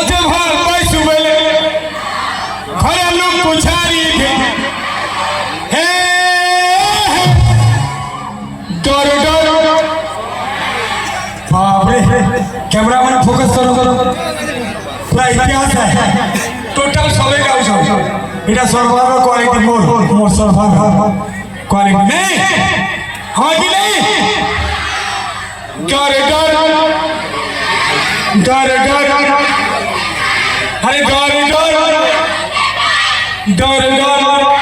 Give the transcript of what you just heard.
लज्जा भाल पैसु बेले घरे लोग पुछारी थे हे डर डर बाप रे कैमरा मैन फोकस करो पूरा इतिहास है टोटल सबे गाँव सब इटा सर्वाइव क्वालिटी मोर सर्वाइव क्वालिटी नहीं हाँ कि नहीं डर डर डर डर अरे डर डर डर डर